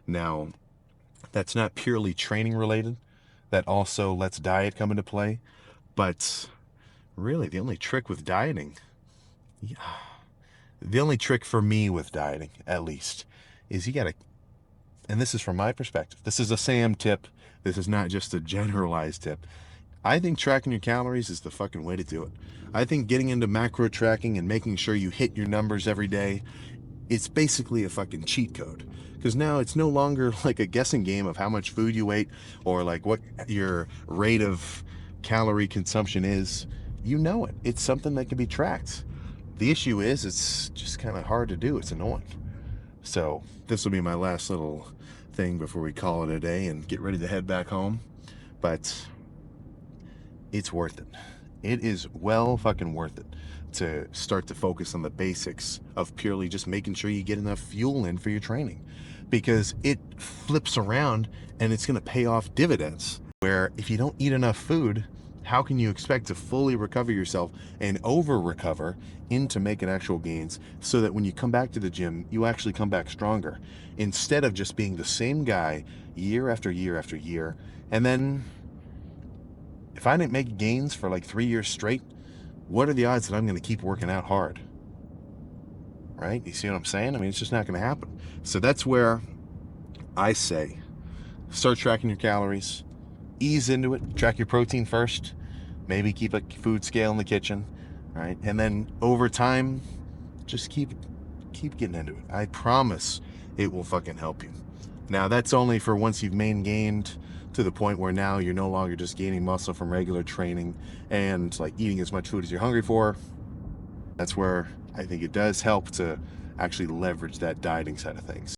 Now, that's not purely training related. That also lets diet come into play. But really, the only trick with dieting, yeah, the only trick for me with dieting, at least, is you gotta, and this is from my perspective, this is a Sam tip, this is not just a generalized tip. I think tracking your calories is the fucking way to do it. I think getting into macro tracking and making sure you hit your numbers every day, it's basically a fucking cheat code. Because now it's no longer like a guessing game of how much food you ate or like what your rate of calorie consumption is. You know it. It's something that can be tracked. The issue is it's just kind of hard to do. It's annoying. So this will be my last little thing before we call it a day and get ready to head back home. But it's worth it. It is well fucking worth it to start to focus on the basics of purely just making sure you get enough fuel in for your training, because it flips around and it's going to pay off dividends. Where if you don't eat enough food, how can you expect to fully recover yourself and over recover into making actual gains so that when you come back to the gym, you actually come back stronger instead of just being the same guy year after year after year? And then if I didn't make gains for like 3 years straight, what are the odds that I'm going to keep working out hard? Right? You see what I'm saying? I mean, it's just not going to happen. So that's where I say start tracking your calories, ease into it, track your protein first, maybe keep a food scale in the kitchen, right? And then over time, just keep getting into it. I promise it will fucking help you. Now, that's only for once you've gained to the point where now you're no longer just gaining muscle from regular training and like eating as much food as you're hungry for. That's where I think it does help to actually leverage that dieting side of things.